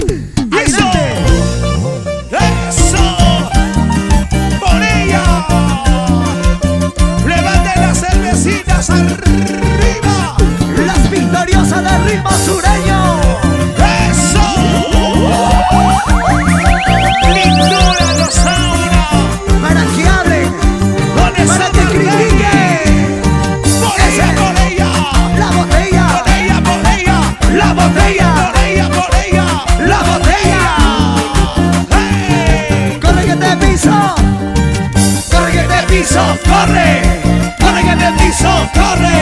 ¡Eso! ¡Eso! ¡Por ella! ¡Levanten las cervecitas arriba! Las victoriosas del ritmo sureño. ¡Eso! ¡Lindura Rosaura! Para que hablen, ¡Con esa para que critiquen. ¡Por ella, por ella! La botella, ¡Por ella, por ella! la botella, ¡Por ella, por ella! la botella. ¡Hey! Corre que te piso, corre que te piso, ¡Corre! ¡Corre que te piso! ¡Corre!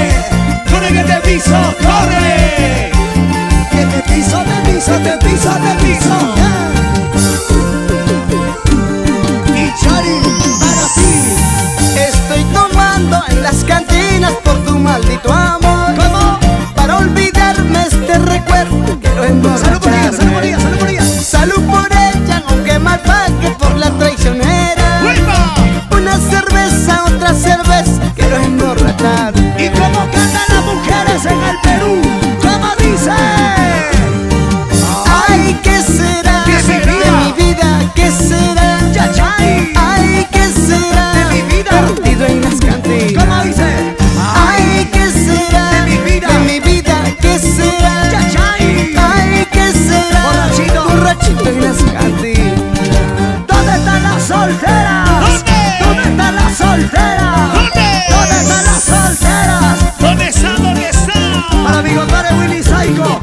¡Corre que te piso! ¡Corre! que te piso, te piso, te piso, te piso. Y Chari, para ti. Estoy tomando en las cantinas por tu maldito amor. ¿Cómo? Para olvidarme este recuerdo quiero emborracharme. Salud por ella, salud por ella, salud por ella. Salud por ella, aunque mal pague por la traicionera. ¡Vuelva! Una cerveza, otra cerveza, quiero emborrachar. ¿Y cómo cantan las mujeres en el Perú? ¿Cómo dice? Ay, ¿qué será? ¿Qué será? De mi vida, ¿qué será? Yachay. Ay, ¿qué será? De mi vida, perdido en las cantinas. ¿Cómo dice? Ay, ¿qué será? De mi vida, ¿qué será? Yachay. Ay, ¿qué será? Borrachito, borrachito en las cantinas. ¿Dónde están las solteras? ¿Dónde están las solteras? ¿Dónde están las solteras? ¿Dónde está? ¿Dónde está? Para mi compadre Willy Saico,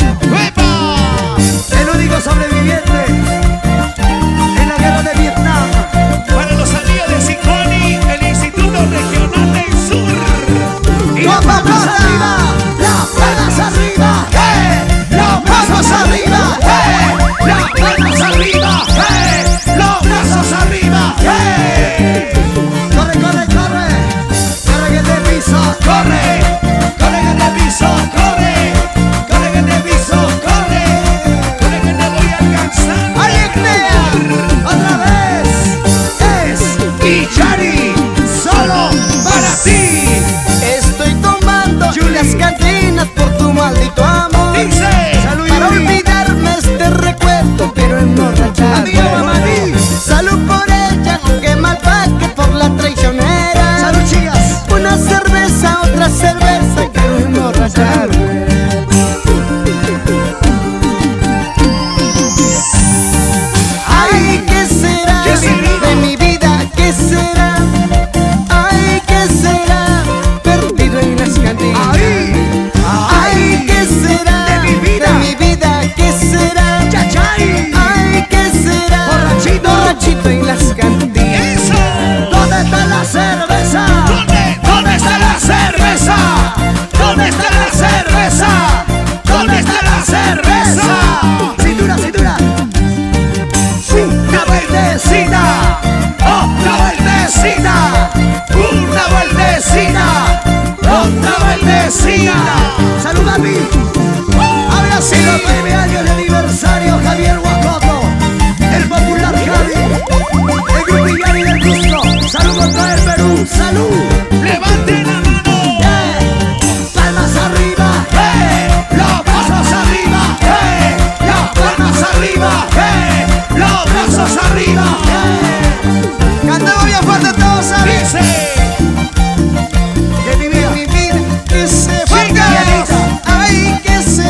¡Epa! el único sobreviviente en la guerra de Vietnam. Para los amigos de Siconi, el Instituto Regional del Sur. Y ¡Las palmas arriba! ¡Las palmas arriba! ¡Los brazos arriba! ¡Las palmas arriba! ¡Los brazos arriba! ¡Corre, corre, corre! ¡Corre que te piso! ¡Corre! ¡Corre que te piso! ¡Corre! ¡Corre que te piso! ¡Corre! ¡Corre que te voy a alcanzar! ¡Alegría! ¡Otra vez! ¡Es ¡Y Chari! solo ¡Para ti! Estoy tomando las cantinas por tu maldito amor. ¡Dice! ¡Salud, Para Yuri! olvidarme este recuerdo quiero emborracharme. Salud por ella, aunque mal pague por la traicionera. Salud, chicas. Una cerveza, otra cerveza, quiero emborracharme. Ay, ¿qué será? ¿Qué será? De mi vida, ¿qué será? Ay, ¿qué será? Perdido en las cantinas. Ay, ¿qué será? De mi vida. ¿Qué será? ¡Yachay! Ay, ¿qué será? Borrachito. Borrachito en las cantinas. ¡Eso! ¿Dónde está la cerveza? ¿Dónde está la cerveza? ¿Dónde está la cerveza? ¿Dónde está la cerveza? Cintura, cintura. Una vueltecita, otra vueltecita, una vueltecita, otra vueltecita. Salud a mí. Ahora sí, los 9 años de aniversario, Javier Huacoto, el popular Javi, el grupo Illani del Cusco. Salud con todo el Perú. Salud. Levanten la mano, Palmas arriba. los brazos arriba, las palmas arriba, los brazos arriba. Cantemos bien fuerte todos, ¿sabes? Dice, De mi vida, que se venga. Ay, que se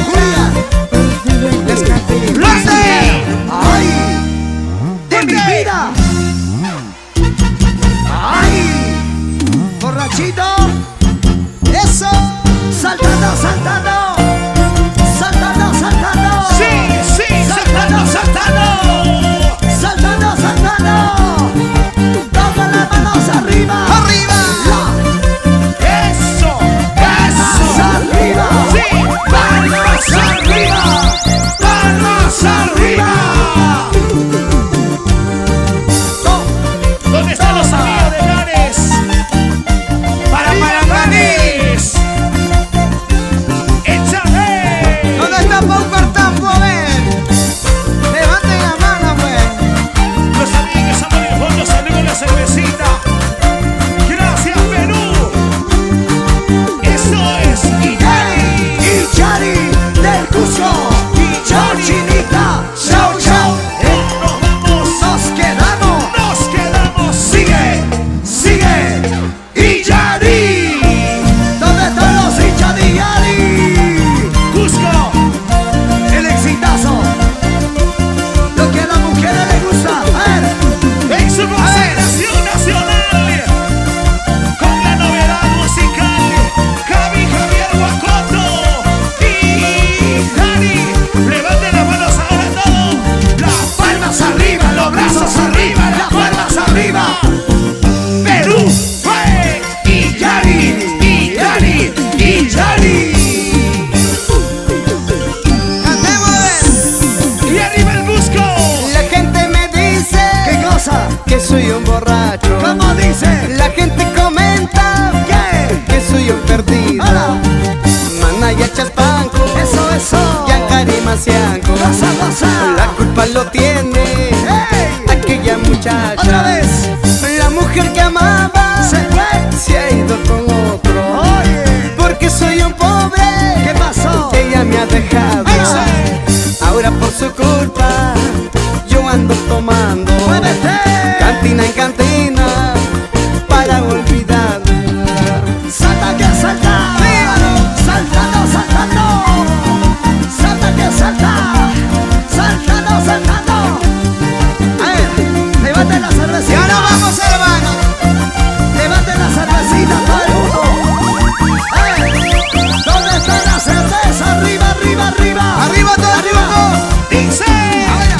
que soy un borracho. ¿Cómo dice? La gente comenta que soy un perdido. ¡Hala! Manaya chaspanco, Eso. Yancari Macianco. Goza. La culpa lo tiene ¡Ey! aquella muchacha. Otra vez. La mujer que amaba Se fue. se ha ido con otro. Oye. Porque soy un pobre. ¿Qué pasó? Ella me ha dejado. Dice. Ahora por su culpa yo ando tomando. ¡Muévete! Cantina en cantina para olvidar. ¡Salta que salta! ¡Saltando, saltando! ¡Salta que salta! ¡Saltando! ¡Levante la cervecita! Y ahora vamos, hermano. ¡Levante la cervecita, todo el mundo! ¿Dónde está la cerveza? ¡Arriba! Arriba todo. ¡Dice!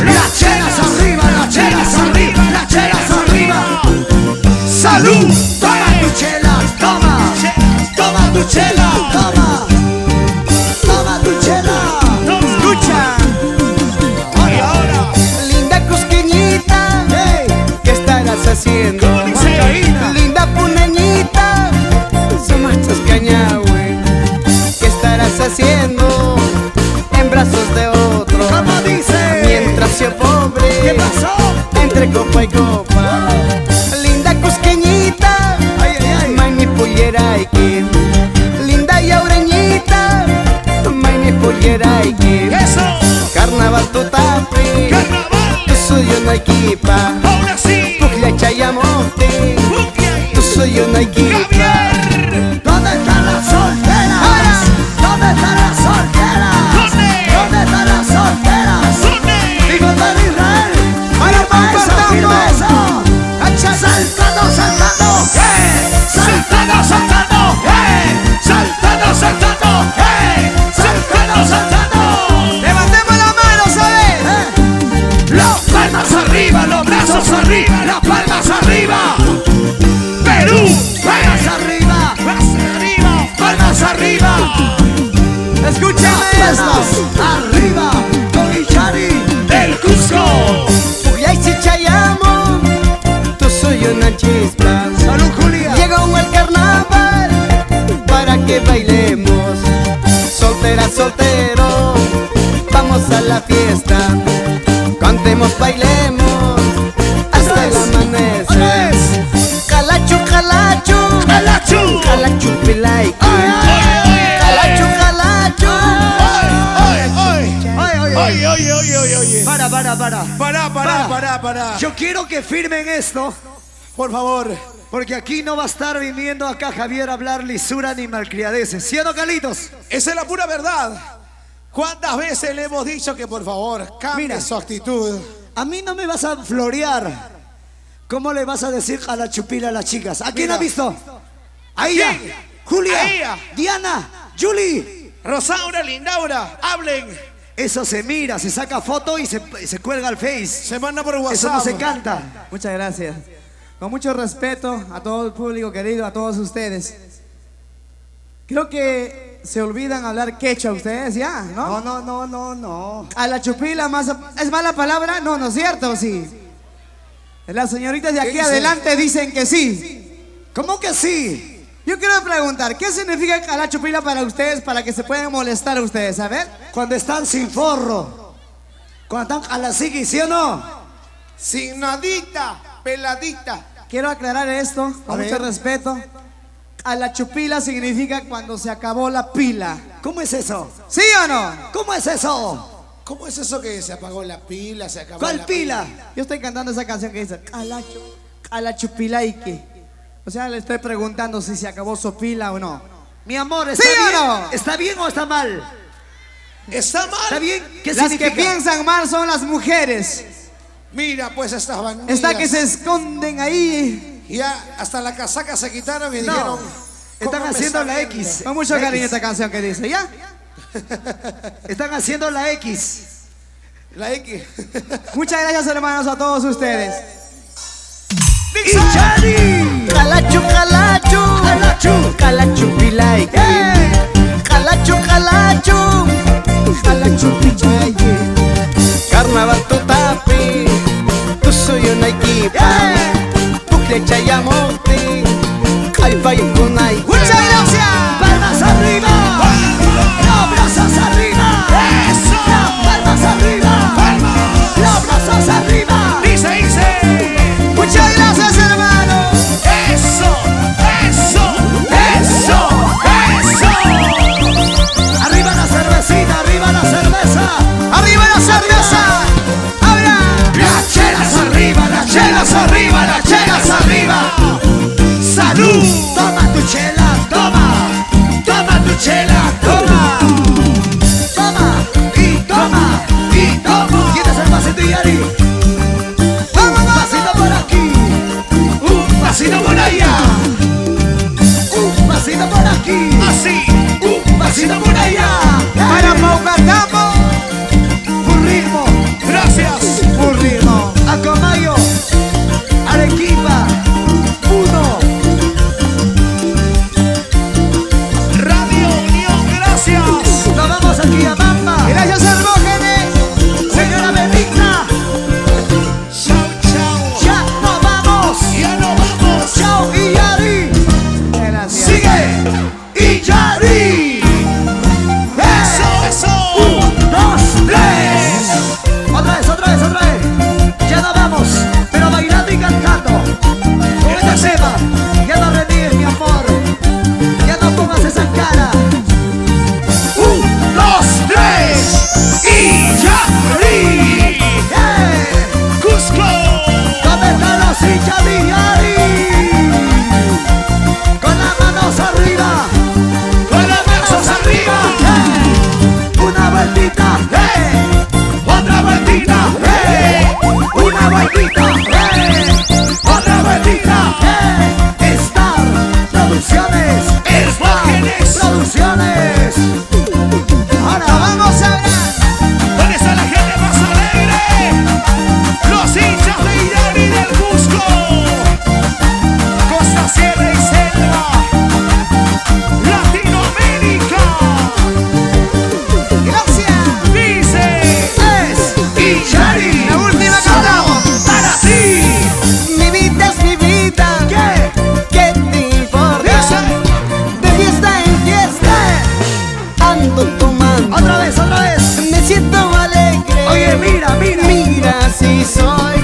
¡Las chelas arriba! ¡Salud! ¡Toma tu chela! ¡Toma! ¡Toma tu chela! ¡Toma tu chela! Escucha. Y ahora, Linda cusqueñita, ¡hey! ¿qué estarás haciendo? Margarina. Linda puneñita, somos chascañahue. ¿Qué estarás haciendo en brazos de otro? ¿Cómo dice? Mientras yo pobre, ¿Qué pasó? entre copa y copa. Linda cusqueñita, Maini Pullera y que. Linda yaureñita, Maini Pullera y que. ¡Eso! Carnaval tu tapi, ¡Carnaval! tú soy una equipa. ¡Ahora sí! Puglia chayamonte, tú soy una equipa. ¡Javier! ¿Dónde están las solteras? ¿Dónde están las solteras? ¿Dónde están las solteras? ¡Viva el Israel! ¡Firme eso! ¡Saltando! ¡Hey! ¡Saltando! ¡Hey! ¡Saltando! Levantemos la mano, ¿sabes? Las palmas arriba, los brazos arriba, las palmas arriba. Perú, palmas arriba, palmas arriba. Escúchame Palmas esto. arriba, con Ichari del Cusco. Puglia y chayamo, tú soy una chispa. Salud, Julia. Llegó el carnaval para que bailemos. Soltero, vamos a la fiesta. Cantemos, bailemos hasta el amanecer. Calachu, pilay. Calachu. Oye. Para. Yo quiero que firmen esto, Por favor. porque aquí no va a estar viniendo acá Javier a hablar lisura ni malcriadeces. ¿Sí o no, Carlitos? Esa es la pura verdad. ¿Cuántas veces le hemos dicho que por favor cambie Mira. su actitud? A mí no me vas a florear. ¿Cómo le vas a decir a la chupila a las chicas? ¿A quién Mira. ha visto? A ella, ¿Quién? Julia, A ella. Diana, Julie. Rosaura, Lindaura, hablen. Eso se mira, se saca foto y se cuelga al Face. Se manda por WhatsApp. Eso no se canta. Muchas gracias. Con mucho respeto a todo el público querido, a todos ustedes. Creo que se olvidan hablar quechua ustedes ya, ¿no? No. A la chupila más... ¿Es mala palabra? No, ¿no es cierto? Sí. Las señoritas de aquí dice? adelante dicen que sí. ¿Cómo que sí? Yo quiero preguntar, ¿qué significa a la chupila para ustedes para que se puedan molestar a ustedes? A ver. Cuando están sin forro. Cuando están a la sigui, ¿sí o no? Sin nadita, peladita. Quiero aclarar esto con A mucho ver. respeto. A la chupila significa cuando se acabó la pila. ¿Cómo es eso? ¿Sí o no? ¿Cómo es eso? ¿Cómo es eso que se apagó la pila, se acabó ¿Cuál la pila? Yo estoy cantando esa canción que dice a la chupilaike. O sea, le estoy preguntando si se acabó su pila o no. Mi amor, ¿Sí o no? ¿Está bien o está mal? ¿Está mal? ¿Está bien? ¿Qué Las significa? que piensan mal son las mujeres. Mira pues estas bandidas. Está que se esconden ahí. Ya hasta la casaca se quitaron y No, dijeron... están "¿Cómo me haciendo está la viendo?". X. Con mucho La cariño X. esta canción que dice, ¿ya? Están haciendo la X. La X. Muchas gracias, hermanos, a todos ustedes. ¡Ichari! Calachu, pilay. Calachu, pilay. Carnaval tu tapi, tú soy una equipa. leche y amote. Ay, vaya con ay. Muchas gracias. Palmas arriba. Los brazos arriba. Eso. Las palmas arriba. Palmas. Los brazos arriba. Dice. Muchas gracias, hermanos. Eso. Eso. Eso. Eso. Arriba la cervecita, arriba la cerveza. ¡Arriba la cerveza! ¡Habla! Las chelas arriba, las chelas arriba, las chelas arriba. Salud. Toma tu chela, toma. Toma tu chela, toma. Toma y toma y toma. ¿Quién es el pasito y Ari? Un pasito por aquí, un pasito por allá, un pasito por aquí, Así. un pasito por allá. Para Paucatamo, Un ritmo, Gracias. un ritmo. a Comayo, Arequipa, uno. Radio Unión. Gracias. Nos vamos aquí a Mamba. Gracias, Hermógenes. Señora Benigna, Chao, chao. ya nos vamos. Ya nos vamos. Chao y Yari. Gracias. Sigue y Yari. Eso, eso. 1, 2, 3. Otra vez, otra vez, otra vez. Ya nos vamos, pero bailando y cantando. Con esta tema, ya no reniegues, mi amor. Ya no pongas esa cara. 1, 2, 3. Y Yari. Cusco. ¿Dónde están los hinchas de Yari? Con las manos arriba. Con los brazos arriba. Una vueltita, otra vueltita, una vueltita, otra vueltita. Star Producciones, Imágenes. Producciones. Ahora Vamos a hablar. ¿Dónde está la gente más alegre? Los hinchas de Yari del Cusco. Costa, Sierra y Selva. Latinoamérica. Gracias. Dice. es y Yari. La última cantamos. Para ti. Mi vida es mi vida. ¿Qué? ¿Qué te importa? De fiesta en fiesta ando tomando. Otra vez, otra vez. Me siento alegre. Oye, mira, mira. Mira si soy.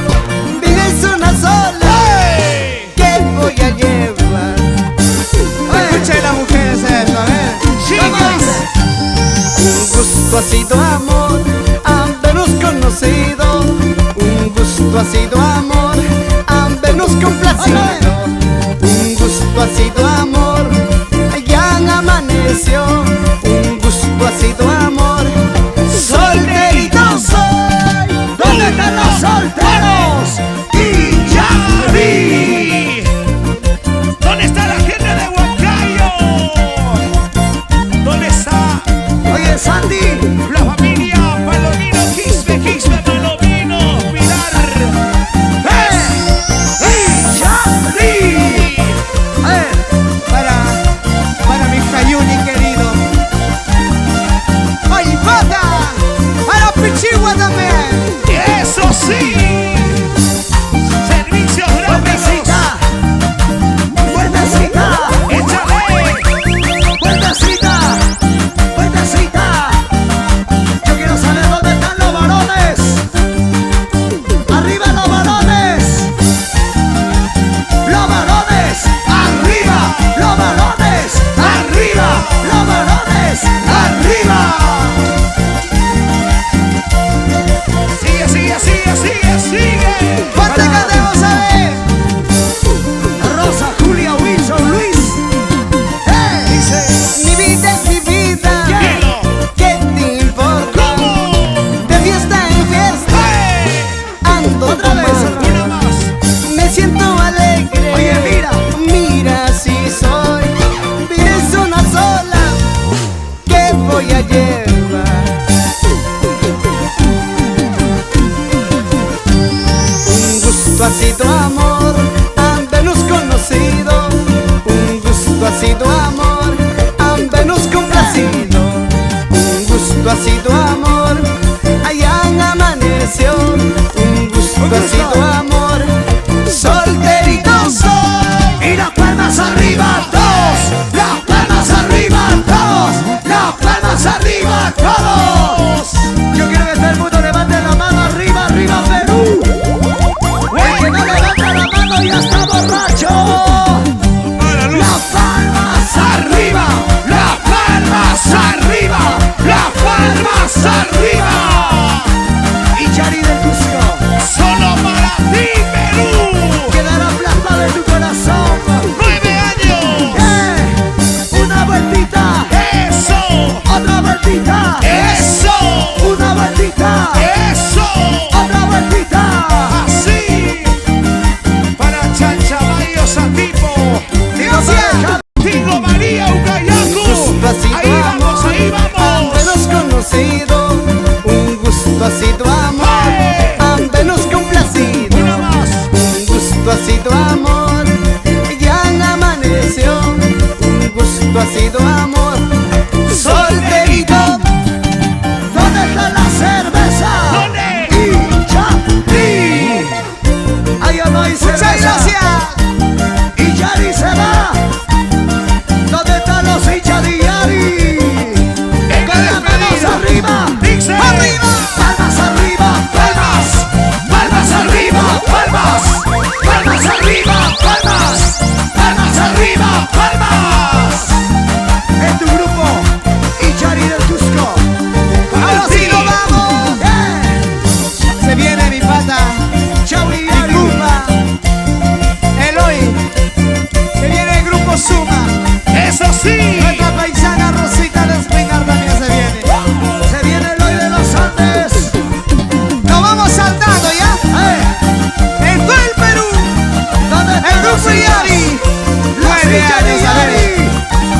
Vida es una sola. ¡Hey! ¿Qué voy a llevar? Escuchen las mujeres esto, a ver. Chicas. Un gusto ha sido amor, habernos conocido. Un gusto ha sido amor, habernos complacido. Un gusto ha sido amor, ya amaneció. Un gusto ha sido amor, solterito soy. ¿Dónde están los solteros? Y Yari. ¿Dónde está la gente de Huancayo? ¿Dónde está Oye, Sandy. la familia Palomino? Quispe, Palomino, Pilar. Y Yari. Para mi Cayuni querido. ¡Ay, bota! ¡Para Pichigua también! Eso sí. Servicios grandes. Vueltecita. Vueltecita. Échale. Vueltecita. Vueltecita. Yo quiero saber dónde están los varones. Arriba los varones. Los varones. Arriba. Los varones. Arriba. Los varones. Arriba. Sigue. ¡Fuerte cantemos a ver! Rosa, Julia, Wilson, Luis. Dice. Mi vida es mi vida. Dilo. ¿Qué te importa? ¿Cómo? De fiesta en fiesta ¡Hey! ando Otra vez, tomando. Una más. Me siento alegre. Oye, mira. Mira si soy. Vida es una sola. ¿Qué voy a llevar? Un gusto ha sido amor, habernos conocido. Un gusto ha sido amor, habernos complacido. Un gusto ha sido amor, allá amaneció. Un gusto ha sido amor, solterito soy. vueltita. ¡Eso! Otra vueltita. Así. Para Chanchabayo Satipo. Gracias. Tingo María Ucayacu. Despacito, Ahí vamos, ahí vamos. Hambenos conocido, un gusto así tu amor. ¡Hey! Hambenos complacido, Una más. un gusto así tu amor. Ya amaneció, un gusto así tu amor. Solterito, ¿Dónde está la cerveza? ¿Dónde? Y Yari. Ahí no hay cerveza. muchas gracias. Y Yari se va. ¿Dónde están los hinchas de Yari? Con las manos arriba. Dice. ¡Arriba! Palmas arriba. Palmas. Palmas arriba. Palmas. Palmas arriba. Palmas. Palmas arriba. Palmas. Es tu grupo. Y Yari del Cusco. Ahora sí nos vamos. Se viene mi pata, Chau y mi Yari. Cuba, Eloy. Se viene el grupo Suma. Eso sí. Nuestra paisana Rosita de Espinar también se viene. Se viene el hoy de los Andes. Nos vamos saltando ya. En todo el Perú. ¿Dónde El están los grupo hinchas? Yari. Los 9 hinchas de años, Yari.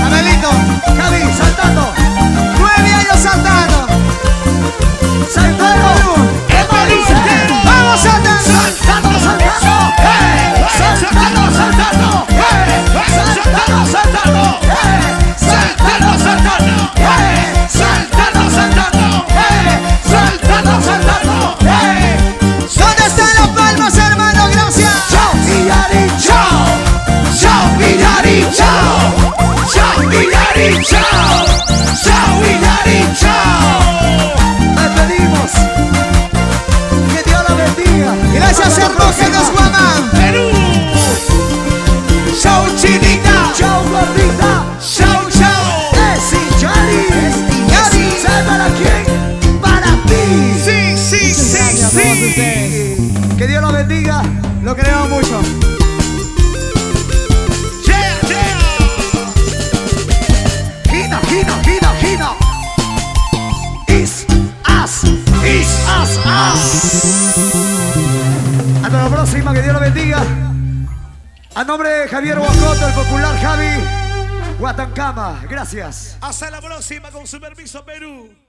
Abelito. Javi, saltando. 9 años saltando. Saltando. El Perú entero. Vamos saltando. Saltando, saltando. Saltando, saltando. Saltando, saltando. Saltando, saltando. Saltando, saltando. Saltando, saltando. ¿Dónde están las palmas, hermano? Gracias. Chao y Yari, chao. Chao y Yari, chao. Chao y Yari, chao. Chao y Yari, chao. Despedimos. Que Dios la bendiga. Gracias, hermosos Guamán. Perú. Chau, chinita. Chao, gordita. Chau, chau. Es y Yari. Yari. ¿Sabe para quién? Para ti. Sí, sí, sí, sí. Que Dios la bendiga. Lo queremos mucho. Yeah, yeah. Gina, Gina, Gina, Gina. Is, as, is, as. Hasta la próxima, que Dios la bendiga. A nombre de Javier Huacoto, el popular Javi Guatancama. Gracias. Hasta la próxima con su permiso, Perú.